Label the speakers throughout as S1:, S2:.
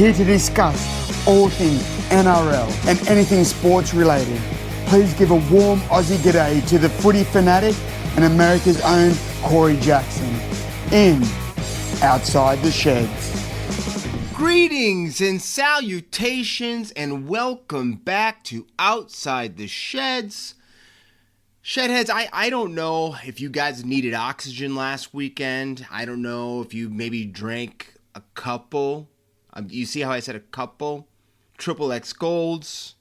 S1: here to discuss all things NRL and anything sports related. Please give a warm Aussie g'day to the footy fanatic and America's own Corey Jackson in Outside the Sheds.
S2: Greetings and salutations and welcome back to Outside the Sheds. Shedheads, I don't know if you guys needed oxygen last weekend. I don't know if you maybe drank a couple. You see how I said a couple? Triple X Golds,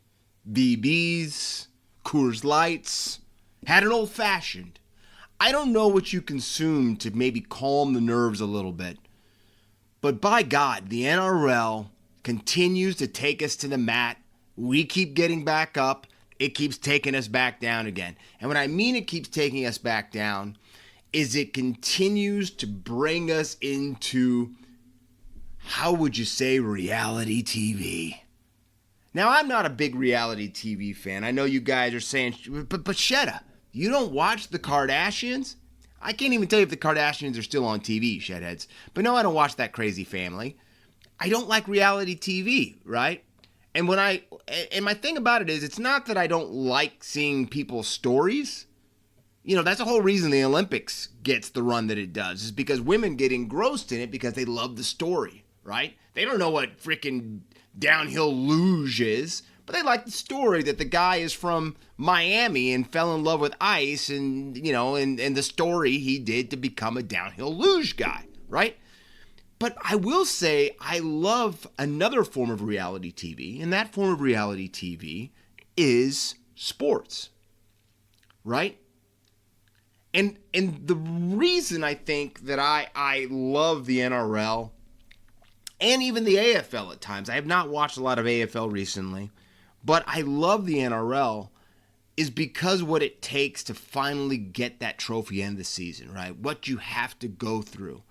S2: BBs, Coors Lights, had an old fashioned. I don't know what you consumed to maybe calm the nerves a little bit. But by God, the NRL continues to take us to the mat. We keep getting back up. It keeps taking us back down again. And when I mean it keeps taking us back down, is it continues to bring us into, how would you say, reality TV. Now, I'm not a big reality TV fan. I know you guys are saying, but Shedda, you don't watch the Kardashians? I can't even tell you if the Kardashians are still on TV, Shedheads. But no, I don't watch that crazy family. I don't like reality TV, right? And my thing about it is, it's not that I don't like seeing people's stories. You know, that's the whole reason the Olympics gets the run that it does, is because women get engrossed in it because they love the story, right? They don't know what freaking downhill luge is, but they like the story that the guy is from Miami and fell in love with ice and, you know, and the story he did to become a downhill luge guy, right? But I will say I love another form of reality TV, and that form of reality TV is sports, right? And the reason I think that I love the NRL and even the AFL at times, I have not watched a lot of AFL recently, but I love the NRL, is because what it takes to finally get that trophy end of the season, right? What you have to go through.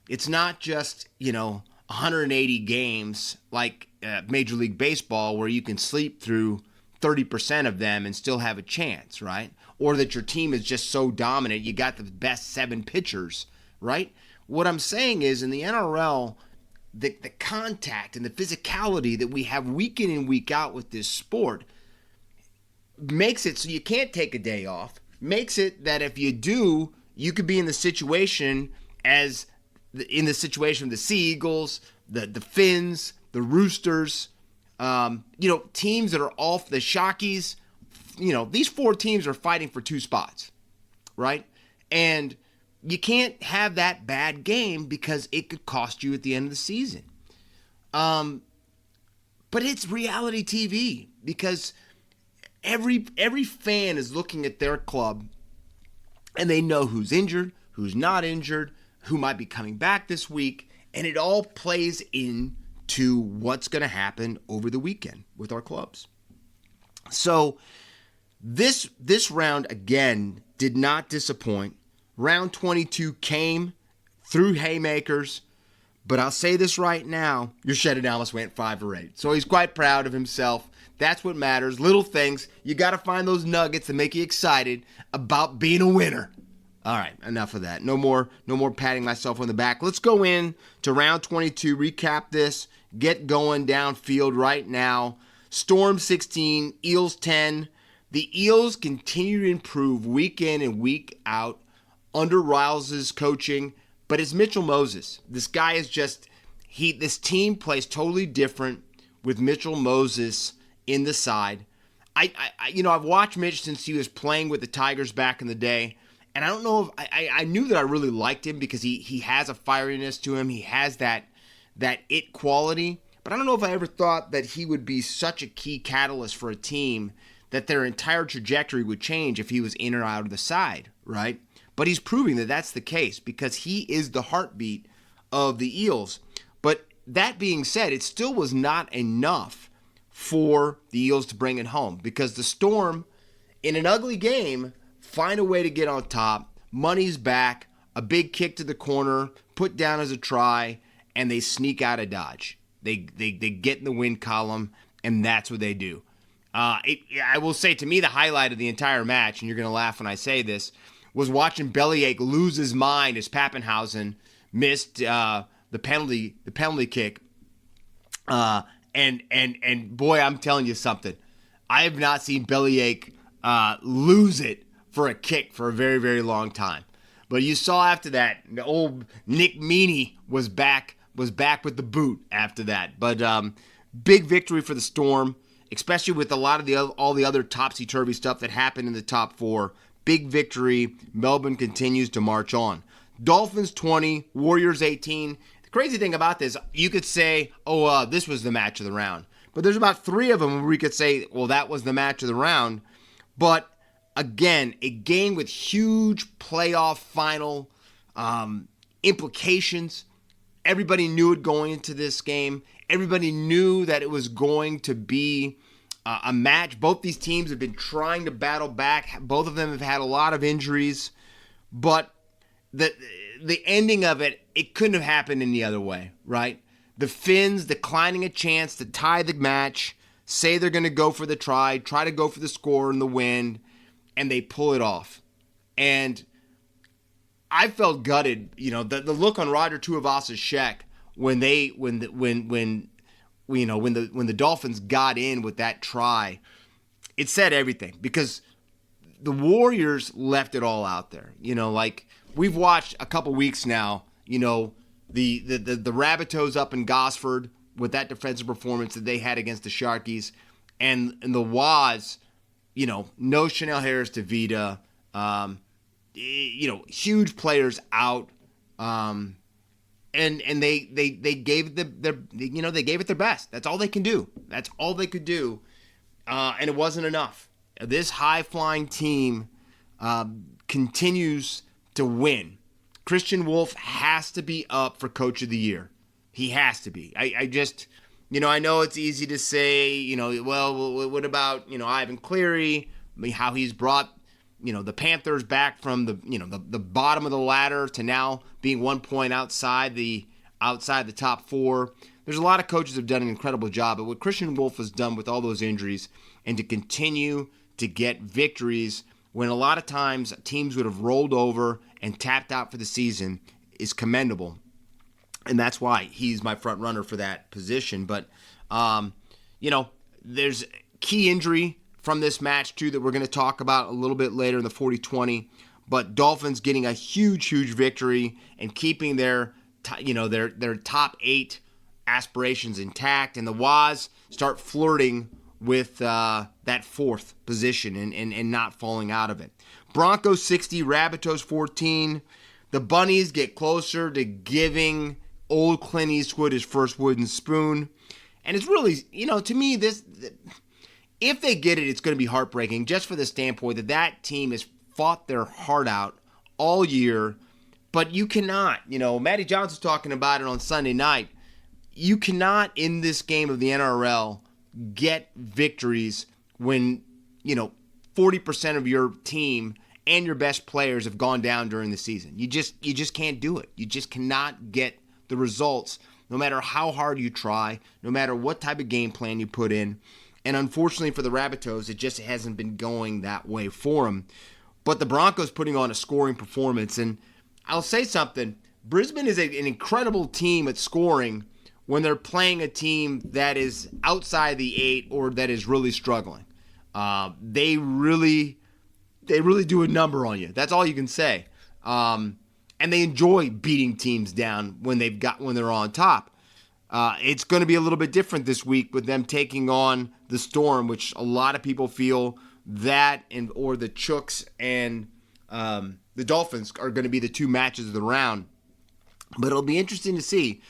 S2: It's not just, 180 games like Major League Baseball where you can sleep through 30% of them and still have a chance, right? Or that your team is just so dominant, you got the best 7 pitchers, right? What I'm saying is, in the NRL, the contact and the physicality that we have week in and week out with this sport makes it so you can't take a day off, makes it that if you do, you could be in the situation of the Sea Eagles, the Phins, the Roosters, teams that are off the Shockies. These 4 teams are fighting for 2 spots, right? And you can't have that bad game because it could cost you at the end of the season. But it's reality TV because every fan is looking at their club and they know who's injured, who's not injured, who might be coming back this week, and it all plays into what's going to happen over the weekend with our clubs. So this round, again, did not disappoint. Round 22 came through haymakers, but I'll say this right now, your Shedadamus went 5 for 8. So he's quite proud of himself. That's what matters. Little things. You got to find those nuggets that make you excited about being a winner. All right, enough of that. No more patting myself on the back. Let's go in to round 22, recap this, get going downfield right now. Storm 16, Eels 10. The Eels continue to improve week in and week out under Riles' coaching, but it's Mitchell Moses. This guy is this team plays totally different with Mitchell Moses in the side. I've watched Mitch since he was playing with the Tigers back in the day, and I don't know if I knew that I really liked him because he has a fieriness to him. He has that it quality, but I don't know if I ever thought that he would be such a key catalyst for a team that their entire trajectory would change if he was in or out of the side, right? But he's proving that that's the case because he is the heartbeat of the Eels. But that being said, it still was not enough for the Eels to bring it home because the Storm, in an ugly game, find a way to get on top. Money's back, a big kick to the corner, put down as a try, and they sneak out of Dodge. They get in the win column, and that's what they do. I will say, to me, the highlight of the entire match, and you're going to laugh when I say this, was watching Bellyache lose his mind as Pappenhausen missed the penalty kick And boy, I'm telling you something. I have not seen Bellyache lose it for a kick for a very, very long time. But you saw after that, the old Nick Meaney was back with the boot after that. But big victory for the Storm, especially with a lot of all the other topsy-turvy stuff that happened in the top four. Big victory. Melbourne continues to march on. Dolphins 20, Warriors 18. The crazy thing about this, you could say, this was the match of the round. But there's about 3 of them where we could say, well, that was the match of the round. But again, a game with huge playoff final implications. Everybody knew it going into this game. Everybody knew that it was going to be a match. Both these teams have been trying to battle back. Both of them have had a lot of injuries. But the ending of it, it couldn't have happened any other way, right? The Phins declining a chance to tie the match, say they're going to go for the try to go for the score and the win, and they pull it off. And I felt gutted, the look on Roger Tuivasa-Sheck when the Dolphins got in with that try. It said everything, because the Warriors left it all out there. Like we've watched a couple weeks now, the Rabbitohs up in Gosford with that defensive performance that they had against the Sharkies, and the Waz, no Chanel Harris to Vita, huge players out, and they gave it their best. That's all they can do. That's all they could do, and it wasn't enough. This high flying team continues to win. Christian Wolf has to be up for Coach of the Year. He has to be. I just, I know it's easy to say, well, what about, Ivan Cleary? How he's brought, the Panthers back from the bottom of the ladder to now being 1 point outside the top 4. There's a lot of coaches that have done an incredible job, but what Christian Wolf has done with all those injuries and to continue to get victories when a lot of times teams would have rolled over and tapped out for the season is commendable. And that's why he's my front runner for that position. But, there's key injury from this match, too, that we're going to talk about a little bit later in the 40-20. But Dolphins getting a huge, huge victory and keeping their top 8 aspirations intact. And the Waz start flirting with that 4th position and not falling out of it. Broncos 60, Rabbitohs 14. The Bunnies get closer to giving old Clint Eastwood his first wooden spoon. And it's really, to me, if they get it, it's going to be heartbreaking just for the standpoint that team has fought their heart out all year. But you cannot, Matty Johnson's talking about it on Sunday night. You cannot, in this game of the NRL, get victories when, 40% of your team and your best players have gone down during the season. You just can't do it. You just cannot get the results no matter how hard you try, no matter what type of game plan you put in. And unfortunately for the Rabbitohs, it just hasn't been going that way for them. But the Broncos putting on a scoring performance. And I'll say something. Brisbane is an incredible team at scoring when they're playing a team that is outside the 8 or that is really struggling. They really do a number on you. That's all you can say. And they enjoy beating teams down when they're on top. It's going to be a little bit different this week with them taking on the Storm, which a lot of people feel or the Chooks and the Dolphins are going to be the 2 matches of the round. But it'll be interesting to see.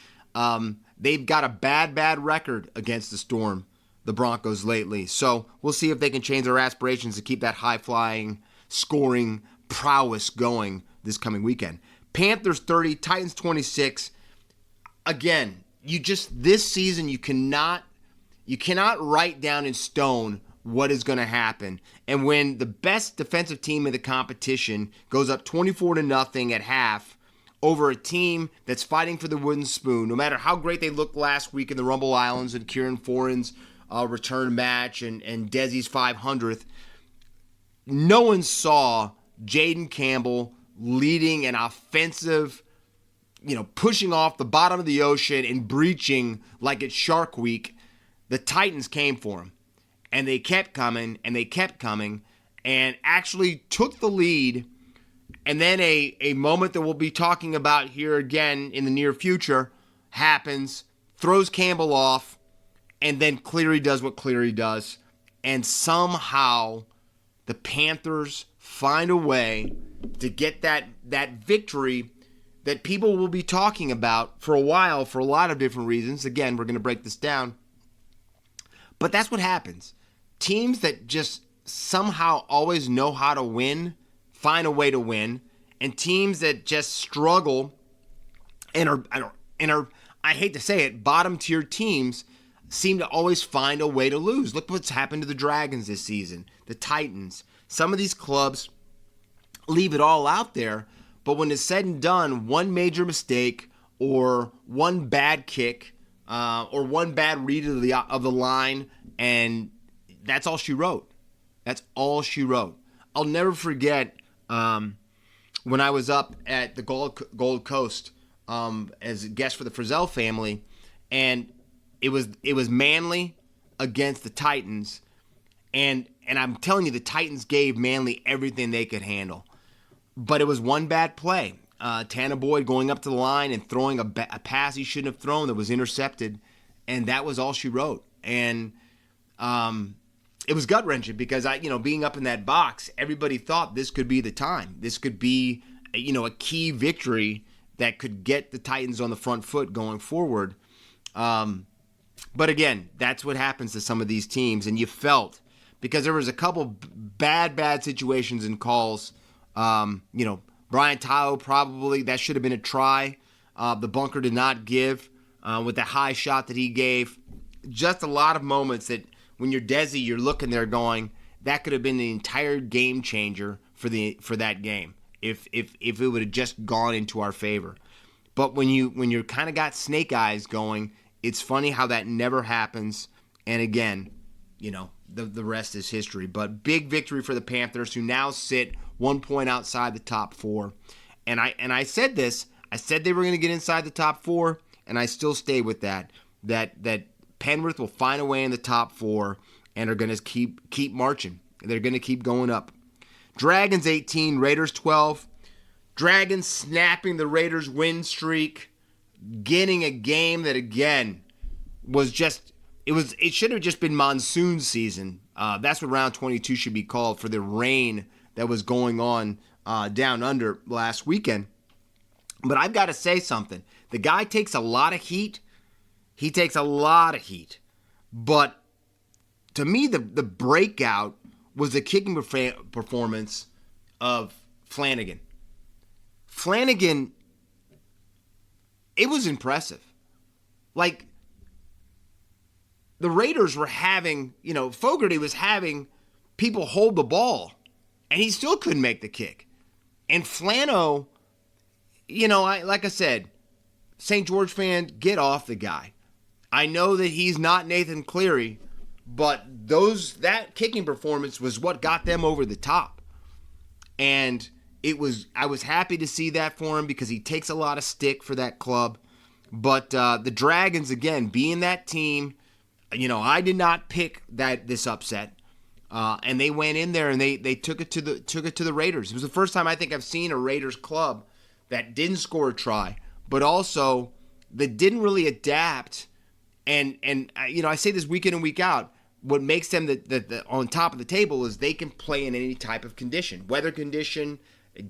S2: They've got a bad record against the Storm, the Broncos, lately. So we'll see if they can change their aspirations to keep that high-flying, scoring prowess going this coming weekend. Panthers 30, Titans 26. Again, this season you cannot write down in stone what is going to happen. And when the best defensive team in the competition goes up 24-0 at half over a team that's fighting for the wooden spoon, no matter how great they looked last week in the Rumble Islands and Kieran Foran's return match and Desi's 500th, no one saw Jaden Campbell leading an offensive pushing off the bottom of the ocean and breaching like it's Shark Week, the Titans came for them. And they kept coming, and they kept coming, and actually took the lead. And then a moment that we'll be talking about here again in the near future happens, throws Campbell off, and then Cleary does what Cleary does. And somehow the Panthers find a way to get that victory that people will be talking about for a while for a lot of different reasons. Again, we're going to break this down. But that's what happens. Teams that just somehow always know how to win, find a way to win, and teams that just struggle and are I hate to say it, bottom tier teams seem to always find a way to lose. Look what's happened to the Dragons this season, the Titans. Some of these clubs leave it all out there, but when it's said and done, one major mistake or one bad kick or one bad read of the line, and that's all she wrote. That's all she wrote. I'll never forget when I was up at the Gold Coast as a guest for the Frizzell family, and it was Manly against the Titans, and I'm telling you, the Titans gave Manly everything they could handle. But it was one bad play. Tanner Boyd going up to the line and throwing a pass he shouldn't have thrown that was intercepted, and that was all she wrote. And it was gut-wrenching because being up in that box, everybody thought this could be the time. This could be a key victory that could get the Titans on the front foot going forward. But again, that's what happens to some of these teams, and you felt because there was a couple bad situations and calls. Brian Tyler probably that should have been a try. The bunker did not give with the high shot that he gave. Just a lot of moments that when you're Desi, you're looking there going, that could have been the entire game changer for that game if it would have just gone into our favor. But when you're kind of got snake eyes going, it's funny how that never happens. And again, the rest is history. But big victory for the Panthers, who now sit 1 point outside the top four. And I said this. I said they were going to get inside the top four, and I still stay with that. That Penrith will find a way in the top four and are going to keep marching. They're going to keep going up. Dragons 18, Raiders 12. Dragons snapping the Raiders' win streak, getting a game that again was just. It should have just been monsoon season. That's what round 22 should be called for the rain that was going on down under last weekend. But I've got to say something. The guy takes a lot of heat. He takes a lot of heat. But to me, the breakout was the kicking performance of Flanagan. Flanagan, it was impressive. Like, the Raiders were having, Fogarty was having people hold the ball, and he still couldn't make the kick. And Flano, like I said, St. George fan, get off the guy. I know that he's not Nathan Cleary, but that kicking performance was what got them over the top. And I was happy to see that for him because he takes a lot of stick for that club. But the Dragons, again, being that team, I did not pick this upset, and they went in there and they took it to the Raiders. It was the first time I think I've seen a Raiders club that didn't score a try, but also that didn't really adapt. And I say this week in and week out. What makes them the on top of the table is they can play in any type of condition, weather condition,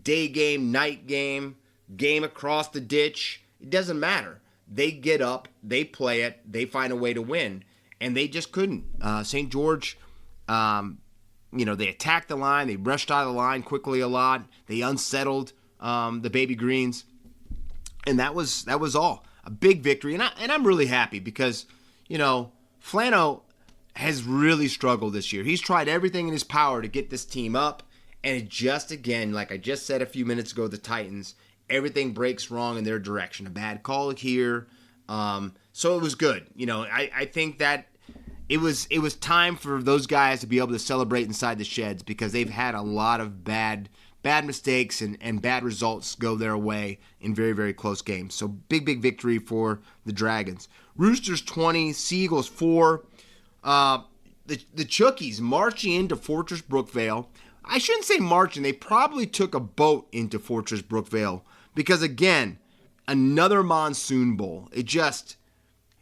S2: day game, night game, game across the ditch. It doesn't matter. They get up, they play it, they find a way to win. And they just couldn't. St. George, they attacked the line. They rushed out of the line quickly a lot. They unsettled the Baby Greens. And that was all. A big victory. And I'm really happy because, Flano has really struggled this year. He's tried everything in his power to get this team up. And it just, again, like I just said a few minutes ago, the Titans, everything breaks wrong in their direction. A bad call here. So it was good. I think that it was time for those guys to be able to celebrate inside the sheds because they've had a lot of bad bad mistakes and bad results go their way in very, very close games. So big, big victory for the Dragons. Roosters 20, Seagulls 4. The Chookies marching into Fortress Brookvale. I shouldn't say marching. They probably took a boat into Fortress Brookvale because, again, another monsoon bowl. It just,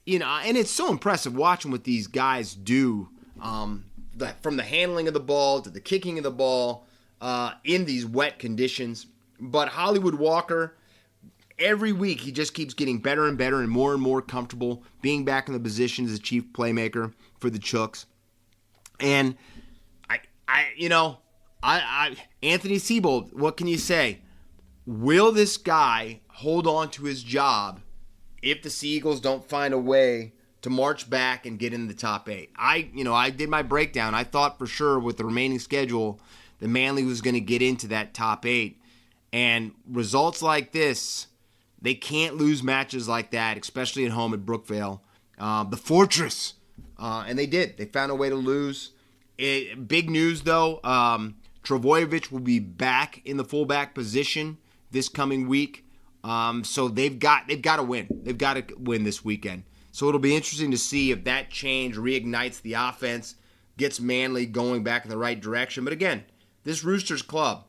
S2: and it's so impressive watching what these guys do from the handling of the ball to the kicking of the ball in these wet conditions. But Hollywood Walker, every week he just keeps getting better and better and more comfortable being back in the position as the chief playmaker for the Chooks. And Anthony Seibold, what can you say? Will this guy hold on to his job if the Seagulls don't find a way to march back and get in the top 8? I did my breakdown. I thought for sure with the remaining schedule that Manly was going to get into that top 8. And results like this, they can't lose matches like that, especially at home at Brookvale. The Fortress. And they did. They found a way to lose. Big news, though. Travojevic will be back in the fullback position this coming week. So they've got to win. They've got to win this weekend. So it'll be interesting to see if that change reignites the offense, gets Manly going back in the right direction. But again, this Roosters club,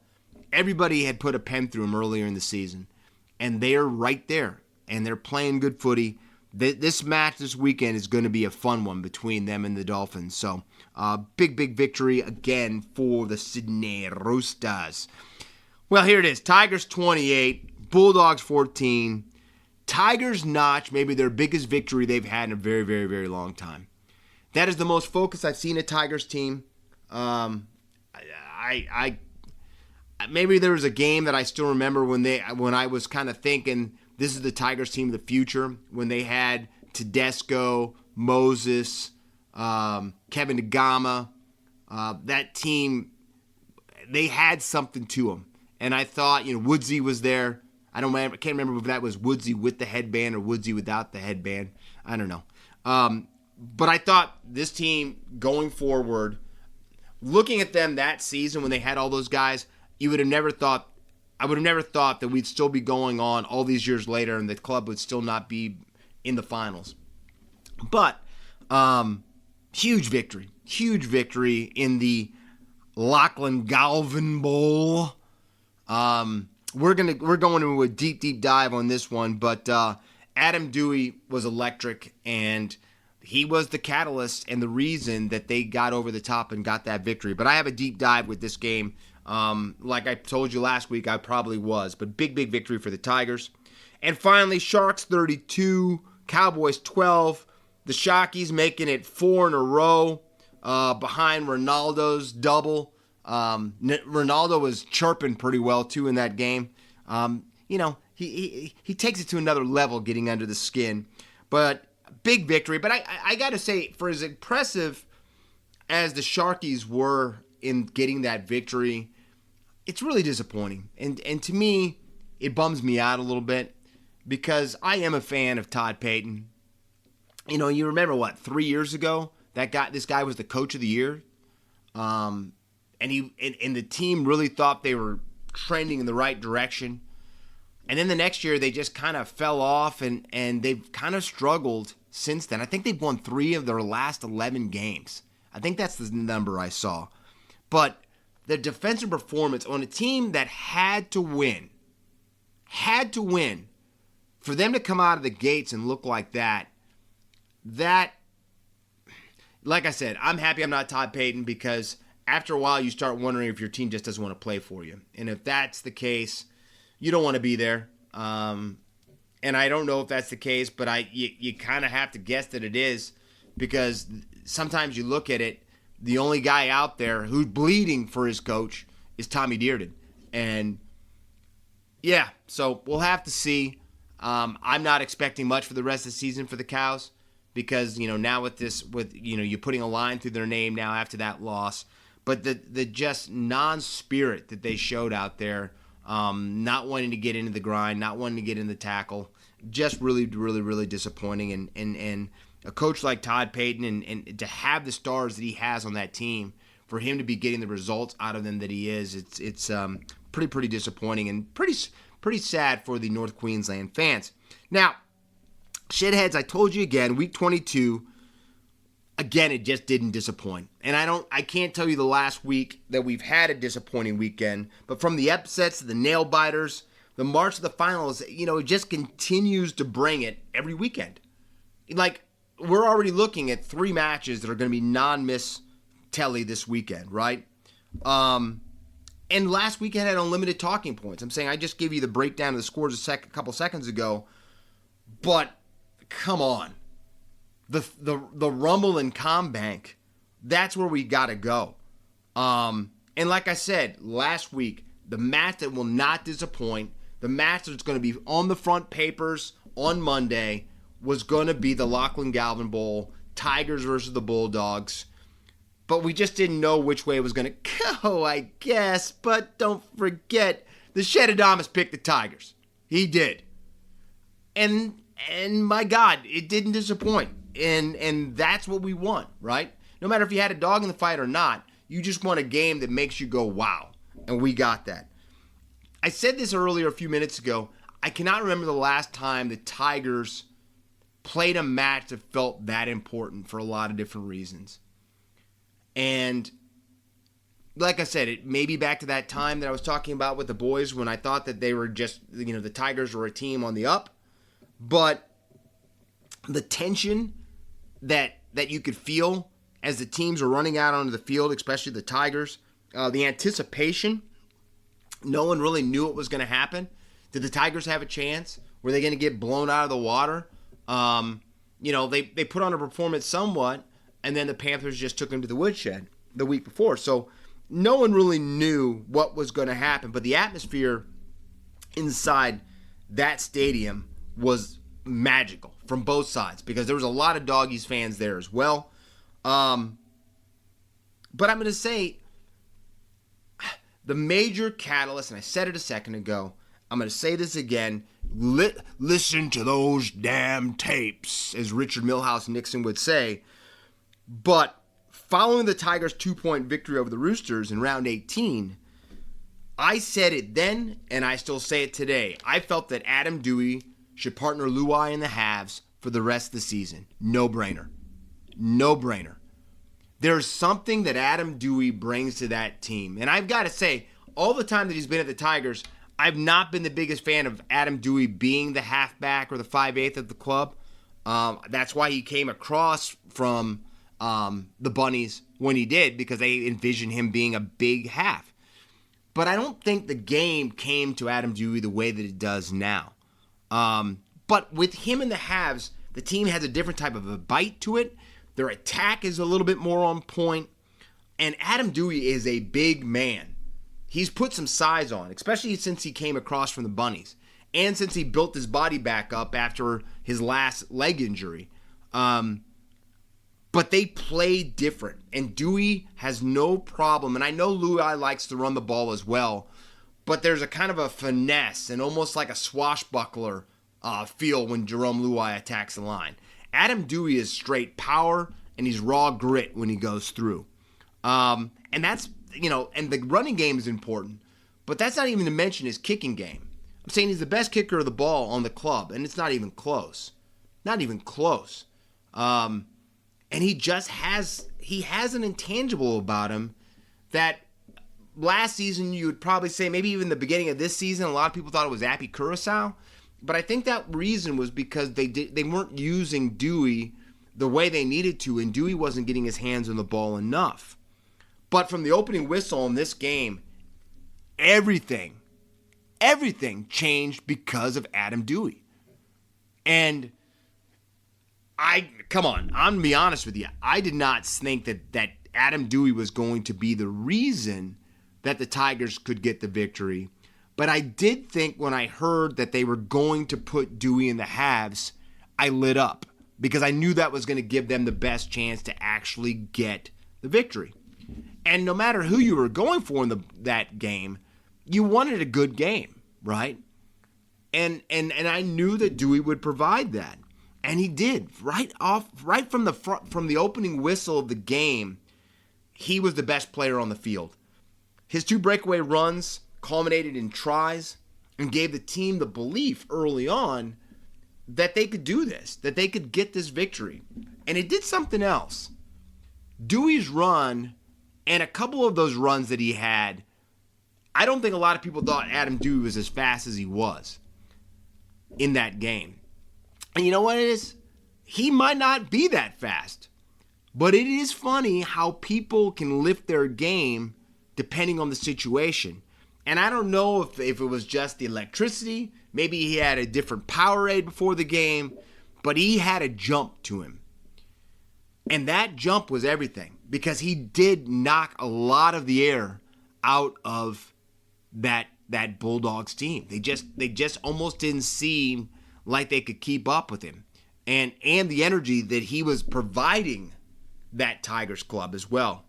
S2: everybody had put a pen through them earlier in the season. And they're right there. And they're playing good footy. This match this weekend is going to be a fun one between them and the Dolphins. So, big victory again for the Sydney Roosters. Well, here it is. Tigers 28, Bulldogs 14. Tigers notch maybe their biggest victory they've had in a very, very, very long time. That is the most focus I've seen a Tigers team. Maybe there was a game that I still remember when I was kind of thinking this is the Tigers team of the future, when they had Tedesco, Moses, Kevin Nagama. That team, they had something to them. And I thought, Woodsy was there. I can't remember if that was Woodsy with the headband or Woodsy without the headband. I don't know. But I thought this team going forward, looking at them that season when they had all those guys, I would have never thought that we'd still be going on all these years later and the club would still not be in the finals. But huge victory in the Lachlan Galvin Bowl. We're going to a deep dive on this one, but Adam Dewey was electric, and he was the catalyst and the reason that they got over the top and got that victory. But I have a deep dive with this game. Like I told you last week, I probably was. But big victory for the Tigers. And finally, Sharks 32, Cowboys 12. The Sharkies making it 4 in a row behind Ronaldo's double. Ronaldo was chirping pretty well, too, in that game. He takes it to another level getting under the skin. But big victory. But I got to say, for as impressive as the Sharkies were in getting that victory, it's really disappointing. And to me, it bums me out a little bit because I am a fan of Todd Payton. You remember 3 years ago, this guy was the coach of the year. And the team really thought they were trending in the right direction. And then the next year, they just kind of fell off, and they've kind of struggled since then. I think they've won 3 of their last 11 games. I think that's the number I saw. But the defensive performance on a team that had to win, for them to come out of the gates and look like that, like I said, I'm happy I'm not Todd Payton because after a while you start wondering if your team just doesn't want to play for you. And if that's the case, you don't want to be there. And I don't know if that's the case, but you kind of have to guess that it is because sometimes you look at it, the only guy out there who's bleeding for his coach is Tommy Dearden. And, yeah, so we'll have to see. I'm not expecting much for the rest of the season for the Cows because, now with you putting a line through their name now after that loss. But the just non-spirit that they showed out there, not wanting to get into the grind, not wanting to get in the tackle, just really disappointing. And a coach like Todd Payton and to have the stars that he has on that team, for him to be getting the results out of them that he is, it's pretty disappointing and pretty sad for the North Queensland fans. Now, Shedheads, I told you again, week 22, again, it just didn't disappoint. And I can't tell you the last week that we've had a disappointing weekend, but from the upsets to the nail biters, the march to the finals, it just continues to bring it every weekend. Like, we're already looking at 3 matches that are going to be non-miss telly this weekend, right? And last weekend had unlimited talking points. I'm saying I just gave you the breakdown of the scores a couple seconds ago, but come on. The Rumble and Combank, that's where we got to go. And like I said, last week, the match that will not disappoint, the match that's going to be on the front papers on Monday was going to be the Lachlan Galvin Bowl, Tigers versus the Bulldogs. But we just didn't know which way it was going to go, I guess. But don't forget, the Shedadamus picked the Tigers. He did. And my God, it didn't disappoint. And that's what we want, right? No matter if you had a dog in the fight or not, you just want a game that makes you go, wow. And we got that. I said this earlier a few minutes ago. I cannot remember the last time the Tigers played a match that felt that important for a lot of different reasons. And like I said, it may be back to that time that I was talking about with the boys when I thought that they were just, the Tigers were a team on the up. But the tension that you could feel as the teams were running out onto the field, especially the Tigers, the anticipation, no one really knew what was going to happen. Did the Tigers have a chance? Were they going to get blown out of the water? They put on a performance somewhat, and then the Panthers just took them to the woodshed the week before. So no one really knew what was going to happen. But the atmosphere inside that stadium was magical from both sides because there was a lot of Doggies fans there as well. But I'm going to say the major catalyst, and I said it a second ago, I'm going to say this again, listen to those damn tapes, as Richard Milhouse Nixon would say. But following the Tigers' 2-point victory over the Roosters in round 18, I said it then, and I still say it today. I felt that Adam Dewey should partner Luai in the halves for the rest of the season. No-brainer. No-brainer. There's something that Adam Dewey brings to that team. And I've got to say, all the time that he's been at the Tigers, I've not been the biggest fan of Adam Dewey being the halfback or the 5/8 of the club. That's why he came across from the Bunnies when he did, because they envisioned him being a big half. But I don't think the game came to Adam Dewey the way that it does now. But with him in the halves, the team has a different type of a bite to it. Their attack is a little bit more on point. And Adam Dewey is a big man. He's put some size on, especially since he came across from the Bunnies. And since he built his body back up after his last leg injury. But they play different. And Dewey has no problem. And I know Luai likes to run the ball as well. But there's a kind of a finesse and almost like a swashbuckler feel when Jerome Luai attacks the line. Adam Dewey is straight power, and he's raw grit when he goes through. And that's, and the running game is important. But that's not even to mention his kicking game. I'm saying he's the best kicker of the ball on the club, and it's not even close. Not even close. And he just has an intangible about him that last season you would probably say, maybe even the beginning of this season, a lot of people thought it was Appy Curacao. But I think that reason was because they weren't using Dewey the way they needed to, and Dewey wasn't getting his hands on the ball enough. But from the opening whistle in this game, everything changed because of Adam Dewey. And I'm going to be honest with you. I did not think that Adam Dewey was going to be the reason that the Tigers could get the victory. But I did think when I heard that they were going to put Dewey in the halves, I lit up because I knew that was going to give them the best chance to actually get the victory. And no matter who you were going for in that game, you wanted a good game, right? And I knew that Dewey would provide that. And he did. Right from the front, from the opening whistle of the game, he was the best player on the field. His 2 breakaway runs culminated in tries and gave the team the belief early on that they could do this, that they could get this victory. And it did something else. Dewey's run and a couple of those runs that he had, I don't think a lot of people thought Adam Dewey was as fast as he was in that game. And you know what it is? He might not be that fast. But it is funny how people can lift their game depending on the situation. And I don't know if it was just the electricity. Maybe he had a different Powerade before the game. But he had a jump to him. And that jump was everything. Because he did knock a lot of the air out of that Bulldogs team. They just almost didn't seem like they could keep up with him. And the energy that he was providing that Tigers club as well.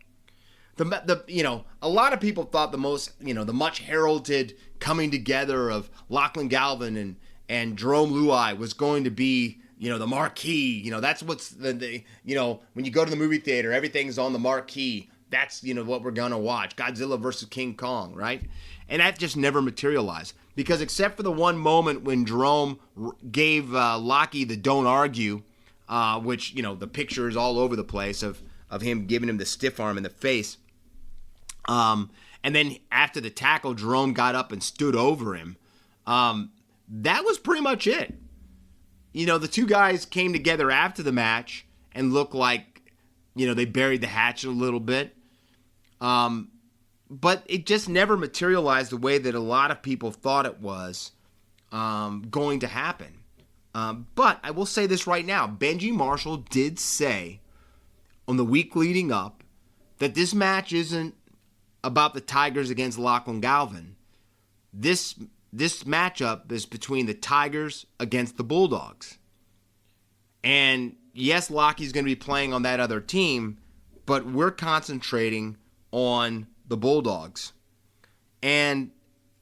S2: A lot of people thought the much heralded coming together of Lachlan Galvin and Jerome Luai was going to be, the marquee. That's what's when you go to the movie theater, everything's on the marquee. That's, what we're going to watch. Godzilla versus King Kong, right? And that just never materialized. Because except for the one moment when Jerome gave Lockie the don't argue, which, the picture is all over the place of him giving him the stiff arm in the face. And then after the tackle, Jerome got up and stood over him. That was pretty much it. The two guys came together after the match and looked like, they buried the hatchet a little bit. But it just never materialized the way that a lot of people thought it was going to happen. But I will say this right now. Benji Marshall did say on the week leading up that this match isn't about the Tigers against Lachlan Galvin. This matchup is between the Tigers against the Bulldogs. And yes, Lockie's going to be playing on that other team, but we're concentrating on the Bulldogs. And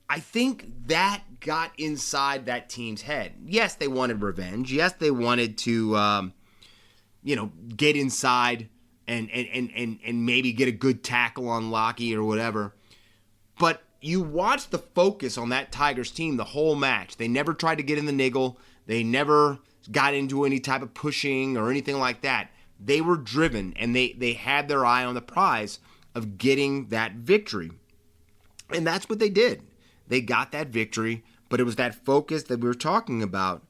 S2: I think that got inside that team's head. Yes, they wanted revenge. Yes, they wanted to, get inside and maybe get a good tackle on Lockie or whatever. But you watch the focus on that Tigers team the whole match. They never tried to get in the niggle. They never got into any type of pushing or anything like that. They were driven, and they had their eye on the prize of getting that victory. And that's what they did. They got that victory, but it was that focus that we were talking about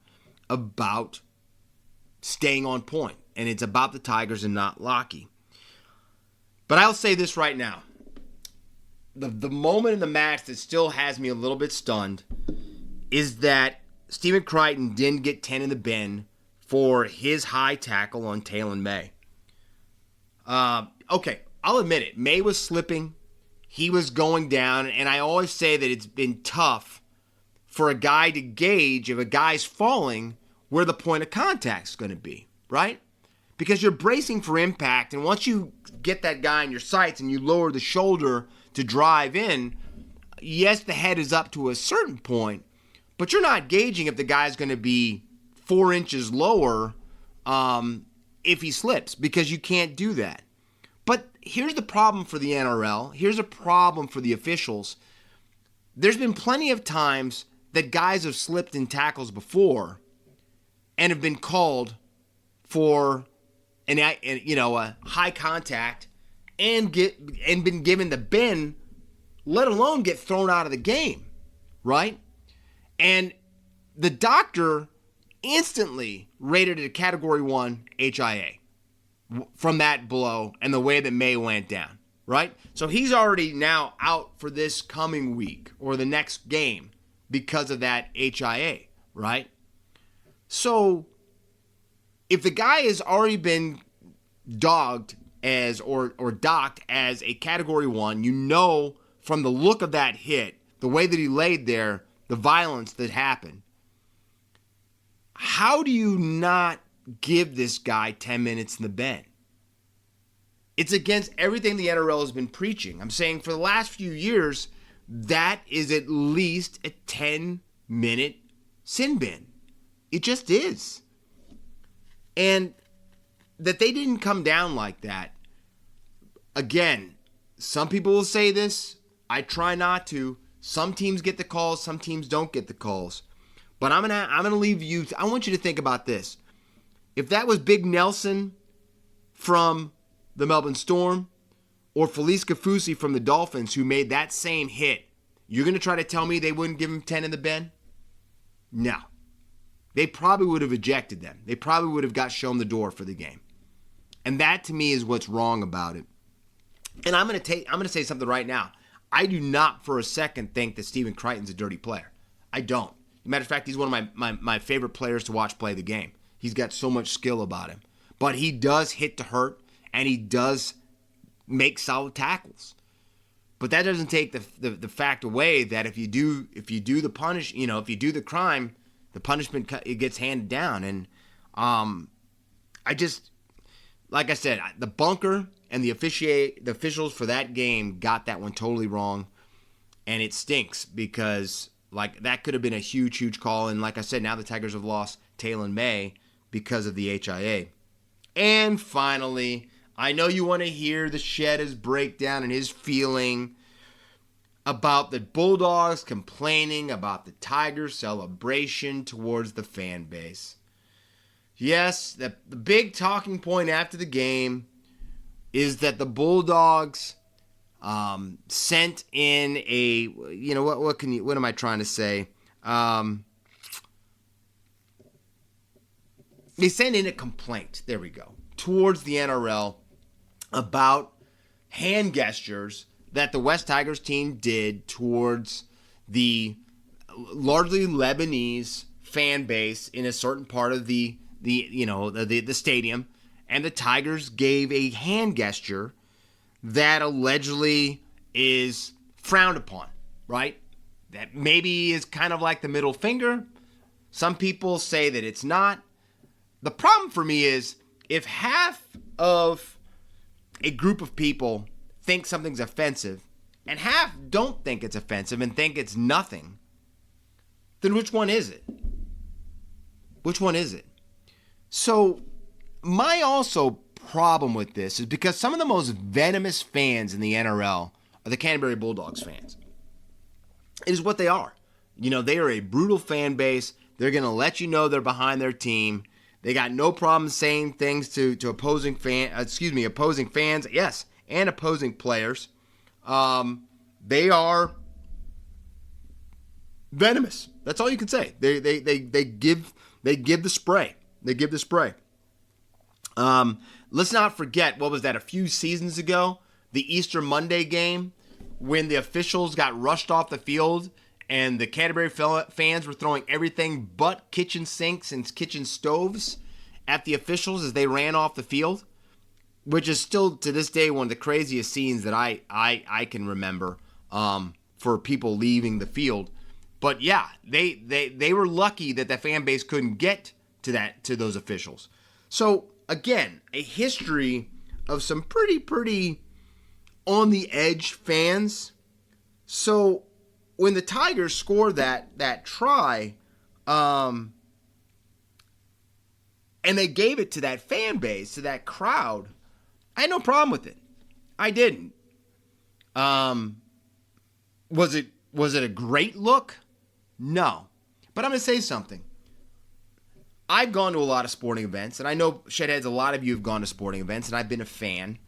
S2: staying on point. And it's about the Tigers and not Lockie. But I'll say this right now. The moment in the match that still has me a little bit stunned is that Stephen Crichton didn't get 10 in the bin for his high tackle on Talon May. Okay, I'll admit it. May was slipping. He was going down. And I always say that it's been tough for a guy to gauge if a guy's falling where the point of contact is going to be, right? Because you're bracing for impact. And once you get that guy in your sights and you lower the shoulder to drive in, yes, the head is up to a certain point, but you're not gauging if the guy's going to be 4 inches lower if he slips, because you can't do that. But here's the problem for the NRL. Here's a problem for the officials. There's been plenty of times that guys have slipped in tackles before and have been called for a high contact and been given the bin, let alone get thrown out of the game, right? And the doctor instantly rated it a Category 1 HIA from that blow and the way that May went down, right? So he's already now out for this coming week or the next game because of that HIA, right? So if the guy has already been dogged as or docked as a Category 1, from the look of that hit, the way that he laid there, the violence that happened, how do you not give this guy 10 minutes in the bin? It's against everything the NRL has been preaching. I'm saying for the last few years, that is at least a 10-minute sin bin. It just is. And that they didn't come down like that. Again, some people will say this. I try not to. Some teams get the calls, some teams don't get the calls. But I'm gonna leave you. I want you to think about this. If that was Big Nelson from the Melbourne Storm or Felice Kafusi from the Dolphins who made that same hit, you're gonna try to tell me they wouldn't give him 10 in the bin? No. They probably would have ejected them. They probably would have got shown the door for the game. And that to me is what's wrong about it. And I'm gonna say something right now. I do not for a second think that Stephen Crichton's a dirty player. I don't. Matter of fact, he's one of my favorite players to watch play the game. He's got so much skill about him. But he does hit to hurt, and he does make solid tackles. But that doesn't take the fact away that if you do the crime, the punishment it gets handed down. And like I said, the bunker and the officials for that game got that one totally wrong, and it stinks because that could have been a huge call. And like I said, now the Tigers have lost Taylon May because of the HIA. And finally, I know you want to hear the Shedda's breakdown and his feeling about the Bulldogs complaining about the Tigers' celebration towards the fan base. Yes, the big talking point after the game is that the Bulldogs sent in what am I trying to say? They sent in a complaint, there we go, towards the NRL about hand gestures that the West Tigers team did towards the largely Lebanese fan base in a certain part of the stadium, and the Tigers gave a hand gesture that allegedly is frowned upon, right? That maybe is kind of like the middle finger. Some people say that it's not. The problem for me is if half of a group of people think something's offensive and half don't think it's offensive and think it's nothing, then which one is it? Which one is it? So my also problem with this is because some of the most venomous fans in the NRL are the Canterbury Bulldogs fans. It is what they are. They are a brutal fan base. They're going to let you know they're behind their team. They got no problem saying things to opposing fans, yes, and opposing players. They are venomous. That's all you can say. They give the spray. They give the spray. Let's not forget, what was that, a few seasons ago? The Easter Monday game when the officials got rushed off the field and the Canterbury fans were throwing everything but kitchen sinks and kitchen stoves at the officials as they ran off the field, which is still to this day one of the craziest scenes that I can remember for people leaving the field. But yeah, they were lucky that the fan base couldn't get to those officials. So again, a history of some pretty on the edge fans. So when the Tigers scored that try, and they gave it to that fan base, to that crowd, I had no problem with it. I didn't. Was it a great look? No. But I'm going to say something. I've gone to a lot of sporting events, and I know, Shedheads, a lot of you have gone to sporting events, and I've been a fan.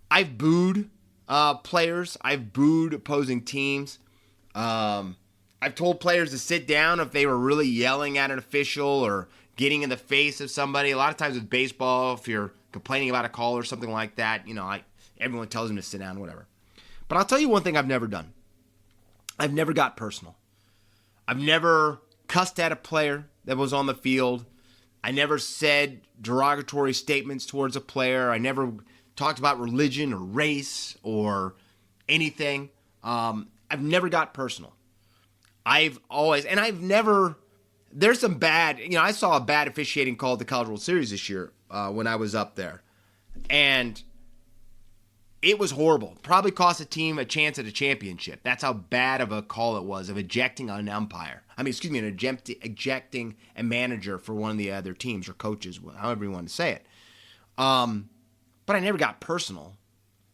S2: I've booed players. I've booed opposing teams. I've told players to sit down if they were really yelling at an official or getting in the face of somebody. A lot of times with baseball, if you're complaining about a call or something like that, everyone tells them to sit down, whatever. But I'll tell you one thing I've never done. I've never got personal. I've never cussed at a player that was on the field. I never said derogatory statements towards a player. I never talked about religion or race or anything. I've never got personal. There's some bad, I saw a bad officiating call at the College World Series this year when I was up there. And it was horrible. Probably cost a team a chance at a championship. That's how bad of a call it was of ejecting an umpire. Ejecting a manager for one of the other teams or coaches, however you want to say it. But I never got personal.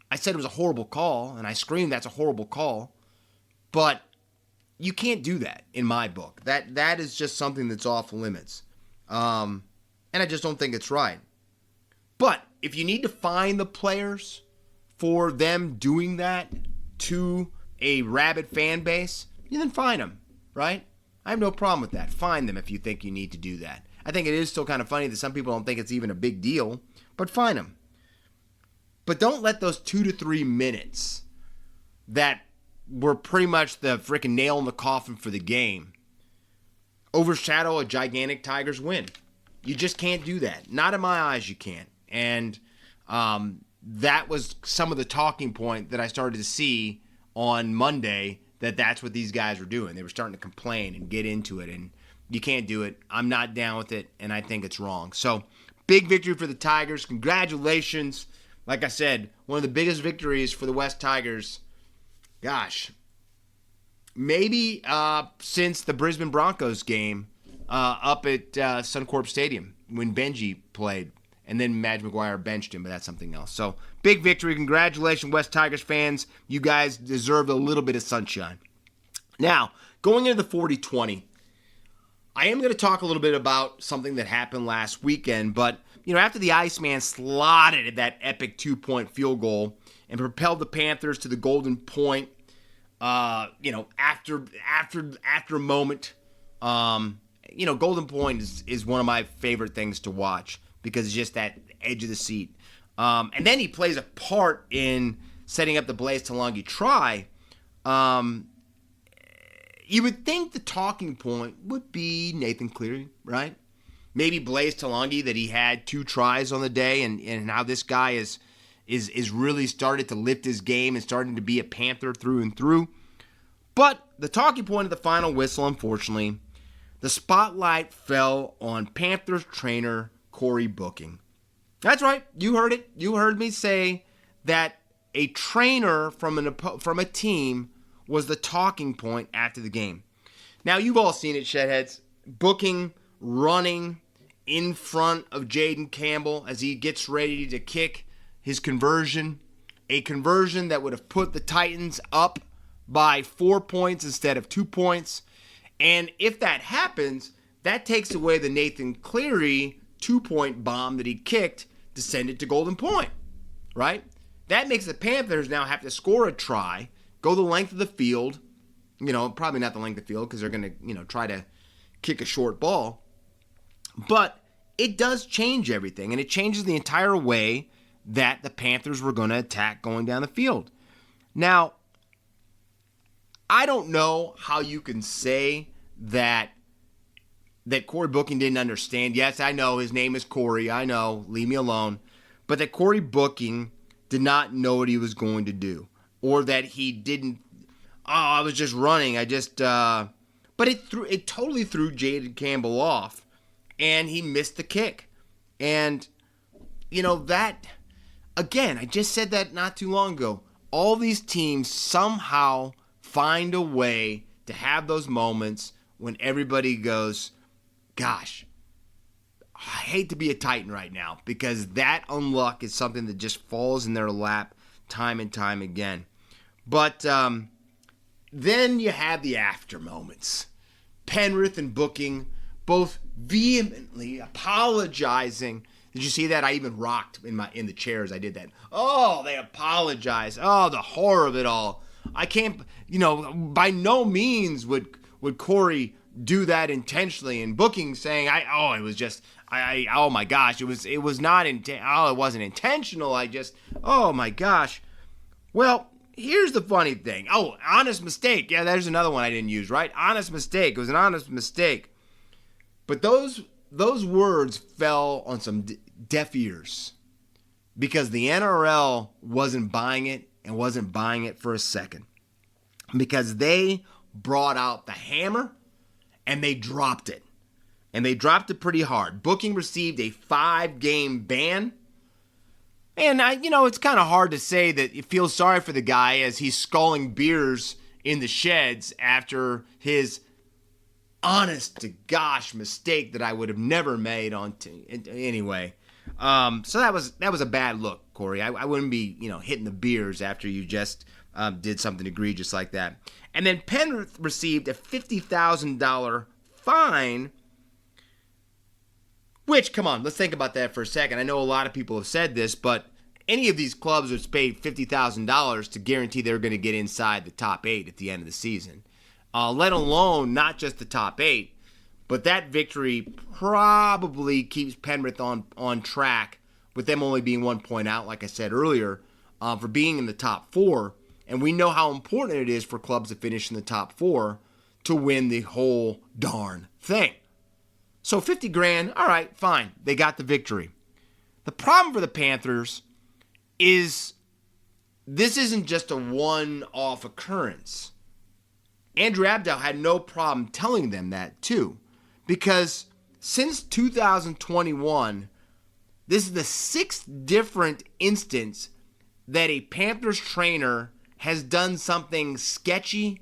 S2: I said it was a horrible call, and I screamed that's a horrible call. But you can't do that in my book. That is just something that's off limits. And I just don't think it's right. But if you need to find the players for them doing that to a rabid fan base, you then find them, right? I have no problem with that. Find them if you think you need to do that. I think it is still kind of funny that some people don't think it's even a big deal, but find them. But don't let those 2 to 3 minutes that were pretty much the freaking nail in the coffin for the game overshadow a gigantic Tigers win. You just can't do that. Not in my eyes, you can't. And that was some of the talking point that I started to see on Monday, that's what these guys were doing. They were starting to complain and get into it, and you can't do it. I'm not down with it, and I think it's wrong. So, big victory for the Tigers. Congratulations. Like I said, one of the biggest victories for the West Tigers, gosh, maybe since the Brisbane Broncos game up at Suncorp Stadium when Benji played. And then Madge McGuire benched him, but that's something else. So, big victory. Congratulations, West Tigers fans. You guys deserved a little bit of sunshine. Now, going into the 40-20, I am going to talk a little bit about something that happened last weekend. But, after the Iceman slotted that epic 2-point field goal and propelled the Panthers to the golden point, after a moment, golden point is one of my favorite things to watch, because it's just that edge of the seat. And then he plays a part in setting up the Blaise Talongi try. You would think the talking point would be Nathan Cleary, right? Maybe Blaise Talongi, that he had 2 tries on the day, and how this guy is really started to lift his game and starting to be a Panther through and through. But the talking point of the final whistle, unfortunately, the spotlight fell on Panthers trainer Corey Booking. That's right. You heard it. You heard me say that a trainer from a team was the talking point after the game. Now, you've all seen it, Shedheads. Booking running in front of Jaden Campbell as he gets ready to kick his conversion. A conversion that would have put the Titans up by 4 points instead of 2 points. And if that happens, that takes away the Nathan Cleary 2-point bomb that he kicked to send it to golden point, right? That makes the Panthers now have to score a try, go the length of the field, probably not the length of the field because they're going to, try to kick a short ball. But it does change everything, and it changes the entire way that the Panthers were going to attack going down the field. Now, I don't know how you can say that Corey Booking didn't understand. Yes, I know his name is Corey. I know. Leave me alone. But that Corey Booking did not know what he was going to do. Or that he didn't, I was just running. But it totally threw Jaden Campbell off. And he missed the kick. And, that, again, I just said that not too long ago. All these teams somehow find a way to have those moments when everybody goes, gosh, I hate to be a Titan right now, because that unluck is something that just falls in their lap time and time again. But then you have the after moments. Penrith and Booking both vehemently apologizing. Did you see that? I even rocked in the chairs. I did that. Oh, they apologize. Oh, the horror of it all. I can't, by no means would Corey do that intentionally, and Booking saying, it was just, oh my gosh, it was not, it wasn't intentional, oh my gosh. Well, here's the funny thing. Oh, honest mistake. Yeah, there's another one I didn't use, right? Honest mistake. It was an honest mistake. But those words fell on some deaf ears, because the NRL wasn't buying it, and wasn't buying it for a second, because they brought out the hammer and they dropped it. And they dropped it pretty hard. Booking received a 5-game ban. And, it's kind of hard to say that you feel sorry for the guy as he's sculling beers in the sheds after his honest-to-gosh mistake that I would have never made anyway. So that was a bad look, Corey. I wouldn't be, hitting the beers after you just did something egregious like that. And then Penrith received a $50,000 fine, which, come on, let's think about that for a second. I know a lot of people have said this, but any of these clubs was paid $50,000 to guarantee they're going to get inside the top 8 at the end of the season. Let alone not just the top 8, but that victory probably keeps Penrith on track, with them only being 1 point out, like I said earlier, for being in the top 4. And we know how important it is for clubs to finish in the top 4 to win the whole darn thing. So 50 grand, all right, fine. They got the victory. The problem for the Panthers is this isn't just a one-off occurrence. Andrew Abdel had no problem telling them that too, because since 2021, this is the 6th different instance that a Panthers trainer has done something sketchy,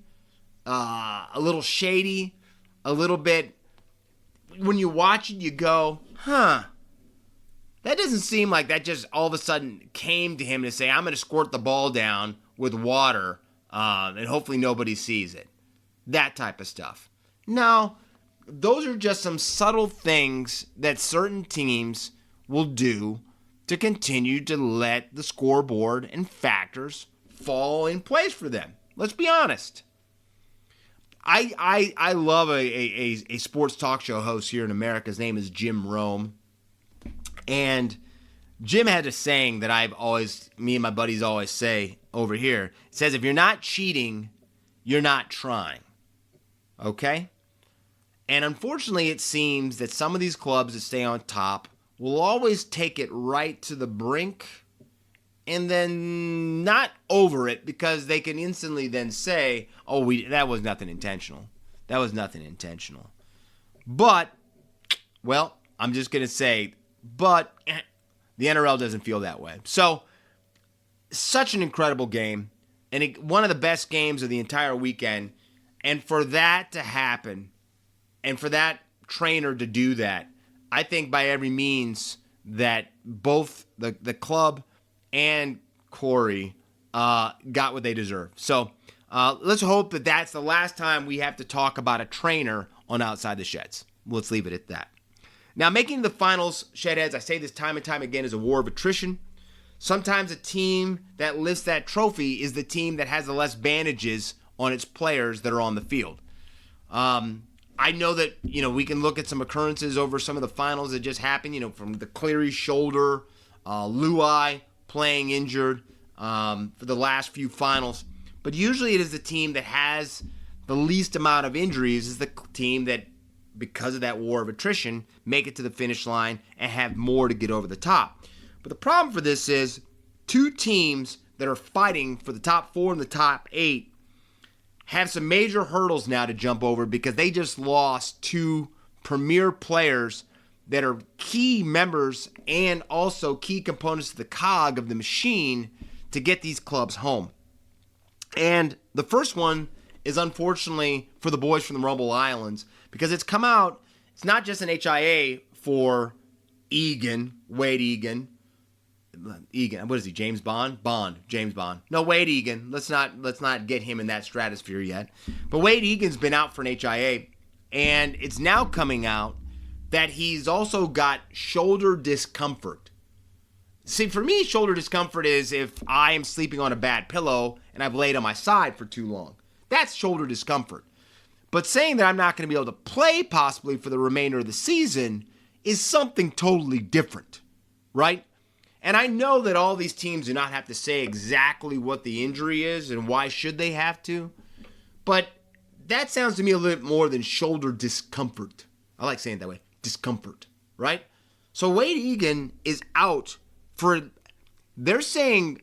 S2: a little shady, a little bit. When you watch it, you go, that doesn't seem like that just all of a sudden came to him to say, I'm going to squirt the ball down with water and hopefully nobody sees it. That type of stuff. No, those are just some subtle things that certain teams will do to continue to let the scoreboard and factors fall in place for them. Let's be honest. I love a sports talk show host here in America. His name is Jim Rome. And Jim had a saying that me and my buddies always say over here. It says, if you're not cheating, you're not trying. Okay? And unfortunately, it seems that some of these clubs that stay on top will always take it right to the brink and then not over it, because they can instantly then say, that was nothing intentional. That was nothing intentional. But, well, I'm just going to say, the NRL doesn't feel that way. So, such an incredible game, and one of the best games of the entire weekend. And for that to happen, and for that trainer to do that, I think by every means that both the club and Corey got what they deserve. So let's hope that that's the last time we have to talk about a trainer on Outside the Sheds. Let's leave it at that. Now, making the finals, Shedheads, I say this time and time again, is a war of attrition. Sometimes a team that lifts that trophy is the team that has the less bandages on its players that are on the field. I know that, we can look at some occurrences over some of the finals that just happened, from the Cleary shoulder, Luai playing injured for the last few finals. But usually it is the team that has the least amount of injuries is the team that, because of that war of attrition, make it to the finish line and have more to get over the top. But the problem for this is 2 teams that are fighting for the top 4 and the top 8 have some major hurdles now to jump over, because they just lost 2 premier players that are key members and also key components of the cog of the machine to get these clubs home. And the first one is unfortunately for the boys from the Rumble Islands, because it's come out, it's not just an HIA for Wade Egan, what is he, James Bond? James Bond. No, Wade Egan. Let's not get him in that stratosphere yet. But Wade Egan's been out for an HIA, and it's now coming out that he's also got shoulder discomfort. See, for me, shoulder discomfort is if I am sleeping on a bad pillow and I've laid on my side for too long. That's shoulder discomfort. But saying that I'm not going to be able to play possibly for the remainder of the season is something totally different, right? And I know that all these teams do not have to say exactly what the injury is and why should they have to, but that sounds to me a little bit more than shoulder discomfort. I like saying it that way, discomfort, right? So Wade Egan is out for, they're saying,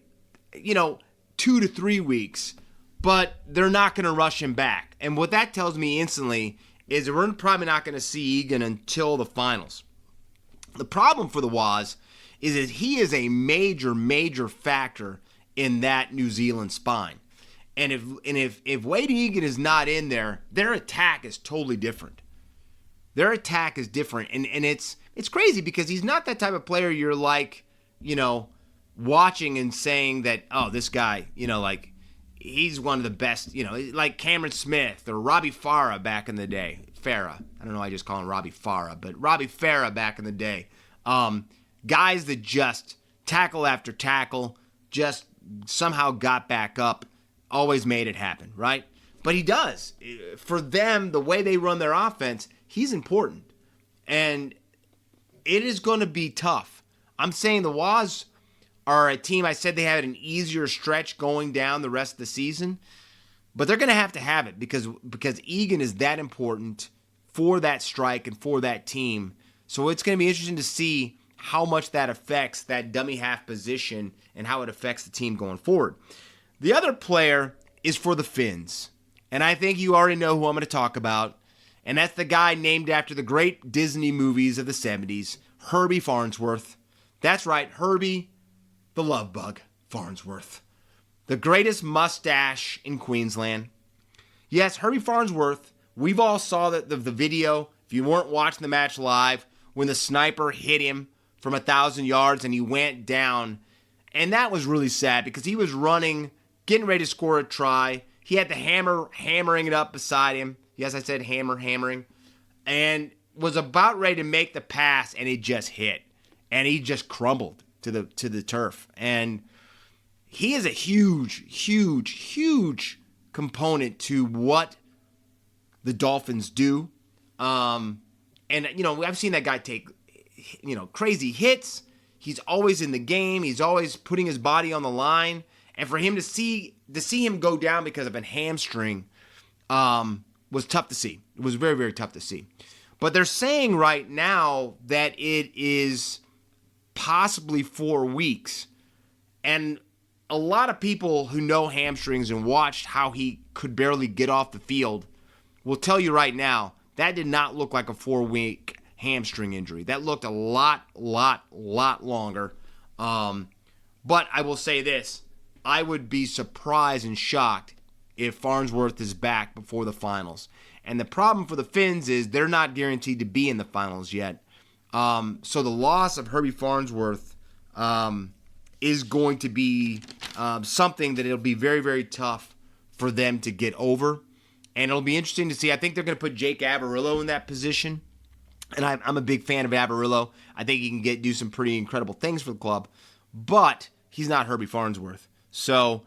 S2: 2 to 3 weeks, but they're not going to rush him back. And what that tells me instantly is that we're probably not going to see Egan until the finals. The problem for the Waz is that he is a major, major factor in that New Zealand spine. And if Wade Egan is not in there, their attack is totally different. Their attack is different. And it's crazy because he's not that type of player you're like, watching and saying that, oh, this guy, he's one of the best, like Cameron Smith or Robbie Farah back in the day. Farah. I don't know why I just call him Robbie Farah, but Robbie Farah back in the day. Guys that just tackle after tackle, just somehow got back up, always made it happen, right? But he does. For them, the way they run their offense, he's important. And it is going to be tough. I'm saying the Waz are a team, I said they had an easier stretch going down the rest of the season, but they're going to have it because Egan is that important for that strike and for that team. So it's going to be interesting to see how much that affects that dummy half position and how it affects the team going forward. The other player is for the Phins, and I think you already know who I'm going to talk about, and that's the guy named after the great Disney movies of the 70s, Herbie Farnsworth. That's right, Herbie the Love Bug Farnsworth. The greatest mustache in Queensland. Yes, Herbie Farnsworth, we've all saw the video, if you weren't watching the match live, when the sniper hit him from 1,000 yards and he went down. And that was really sad because he was running, getting ready to score a try. He had the hammer hammering it up beside him. Yes, I said hammering. And was about ready to make the pass and it just hit. And he just crumbled to the turf. And he is a huge component to what the Dolphins do. And, I've seen that guy take, crazy hits. He's always in the game. He's always putting his body on the line. And for him to see him go down because of a hamstring was tough to see. It was very, very tough to see. But they're saying right now that it is possibly 4 weeks. And a lot of people who know hamstrings and watched how he could barely get off the field will tell you right now, that did not look like a 4-week hamstring injury. That looked a lot longer. But I will say this. I would be surprised and shocked if Farnsworth is back before the finals. And the problem for the Phins is they're not guaranteed to be in the finals yet. So the loss of Herbie Farnsworth is going to be something that it'll be very, very tough for them to get over. And it'll be interesting to see. I think they're going to put Jake Averillo in that position. And I'm a big fan of Averillo. I think he can do some pretty incredible things for the club. But he's not Herbie Farnsworth. So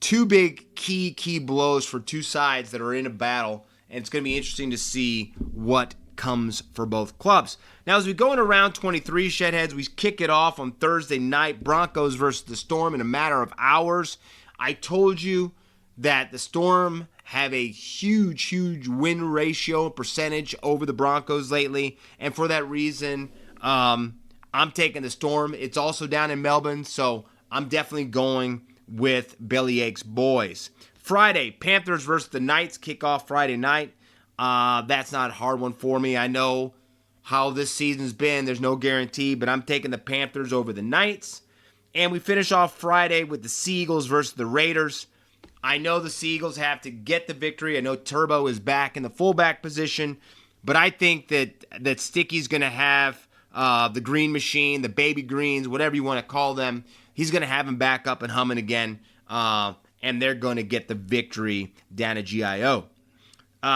S2: two big key blows for two sides that are in a battle. And it's going to be interesting to see what comes for both clubs. Now, as we go into round 23, Shedheads, we kick it off on Thursday night. Broncos versus the Storm in a matter of hours. I told you that the Storm have a huge win ratio percentage over the Broncos lately. And for that reason, I'm taking the Storm. It's also down in Melbourne, so I'm definitely going with Bellyache's boys. Friday, Panthers versus the Knights kick off Friday night. That's not a hard one for me. I know how this season's been. There's no guarantee, but I'm taking the Panthers over the Knights. And we finish off Friday with the Seagulls versus the Raiders. I know the Seagulls have to get the victory. I know Turbo is back in the fullback position, but I think that Sticky's going to have the green machine, the baby greens, whatever you want to call them. He's going to have him back up and humming again, and they're going to get the victory down at GIO.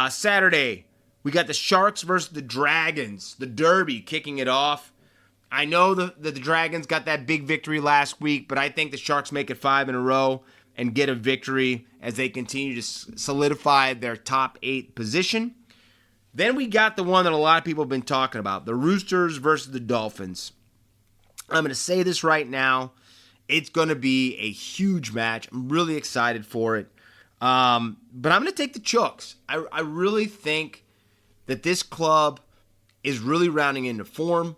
S2: Saturday, we got the Sharks versus the Dragons, the Derby kicking it off. I know the Dragons got that big victory last week, but I think the Sharks make it 5 in a row and get a victory as they continue to solidify their top 8 position. Then we got the one that a lot of people have been talking about, the Roosters versus the Dolphins. I'm going to say this right now. It's going to be a huge match. I'm really excited for it. But I'm going to take the Chooks. I really think that this club is really rounding into form.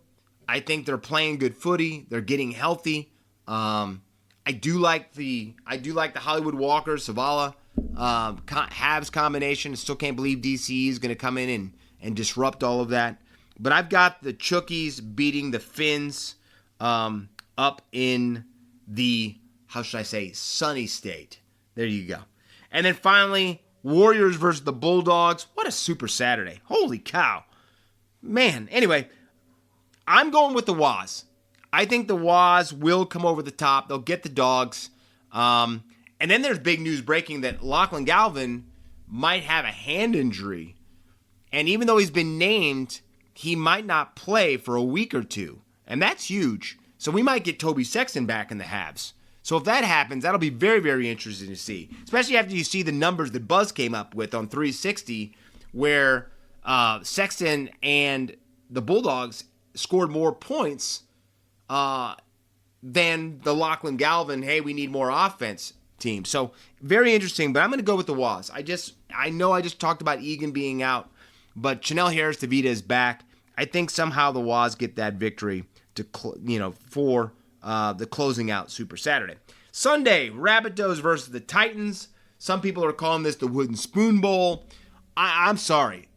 S2: I think they're playing good footy. They're getting healthy. I do like the Hollywood Walker Savala Habs combination. I still can't believe DCE is going to come in and disrupt all of that. But I've got the Chookies beating the Phins up in the, sunny state. There you go. And then finally, Warriors versus the Bulldogs. What a super Saturday. Holy cow. Man, anyway, I'm going with the Waz. I think the Waz will come over the top. They'll get the Dogs. And And then there's big news breaking that Lachlan Galvin might have a hand injury. And even though he's been named, he might not play for a week or two. And that's huge. So we might get Toby Sexton back in the halves. So if that happens, that'll be very, very interesting to see. Especially after you see the numbers that Buzz came up with on 360, where Sexton and the Bulldogs scored more points than the Lachlan Galvin, hey, we need more offense team. So very interesting, but I'm going to go with the Waz. I know I just talked about Egan being out, but Chanel Harris-Tavita is back. I think somehow the Waz get that victory for the closing out Super Saturday. Sunday, Rabbitohs versus the Titans. Some people are calling this the Wooden Spoon Bowl. I'm sorry.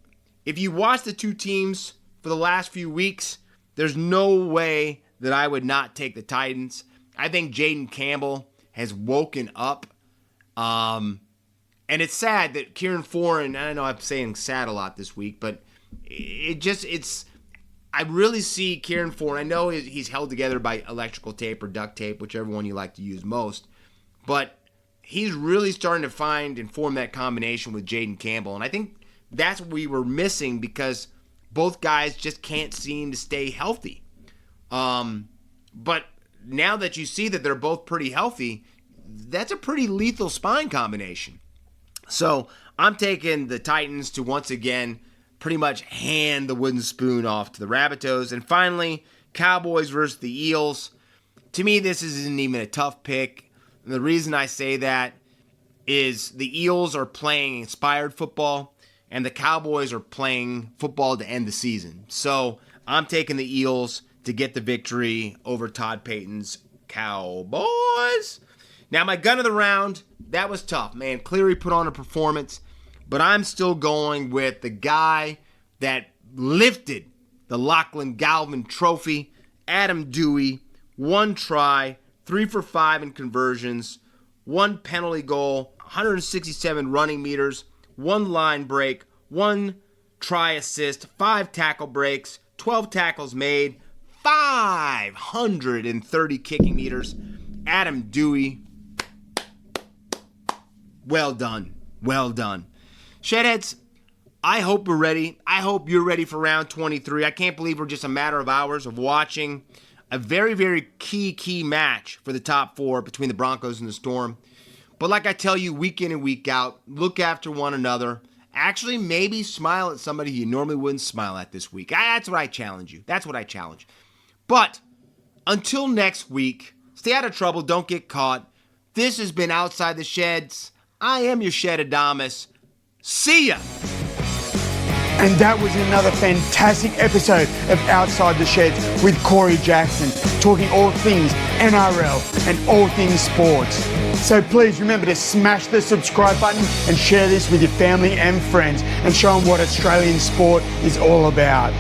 S2: If you watch the two teams for the last few weeks, there's no way that I would not take the Titans. I think Jaden Campbell has woken up. And it's sad that Kieran Foran, I know I'm saying sad a lot this week, but I really see Kieran Foran. I know he's held together by electrical tape or duct tape, whichever one you like to use most. But he's really starting to find and form that combination with Jaden Campbell. And I think that's what we were missing because both guys just can't seem to stay healthy. But now that you see that they're both pretty healthy, that's a pretty lethal spine combination. So I'm taking the Titans to once again pretty much hand the wooden spoon off to the Rabbitohs. And finally, Cowboys versus the Eels. To me, this isn't even a tough pick. And the reason I say that is the Eels are playing inspired football, and the Cowboys are playing football to end the season. So I'm taking the Eels to get the victory over Todd Payton's Cowboys. Now, my gun of the round, that was tough, man. Cleary put on a performance, but I'm still going with the guy that lifted the Lachlan Galvin trophy, Adam Dewey. 1 try, 3 for 5 in conversions, 1 penalty goal, 167 running meters, 1 line break, 1 try assist, 5 tackle breaks, 12 tackles made, 530 kicking meters. Adam Dewey, well done. Well done. Shedheads, I hope we're ready. I hope you're ready for round 23. I can't believe we're just a matter of hours of watching a very, very key match for the top 4 between the Broncos and the Storm. But like I tell you week in and week out, look after one another. Actually, maybe smile at somebody you normally wouldn't smile at this week. That's what I challenge you. That's what I challenge. But until next week, stay out of trouble. Don't get caught. This has been Outside the Sheds. I am your Shedadamus. See ya!
S1: And that was another fantastic episode of Outside the Sheds with Corey Jackson, talking all things NRL and all things sports. So please remember to smash the subscribe button and share this with your family and friends and show them what Australian sport is all about.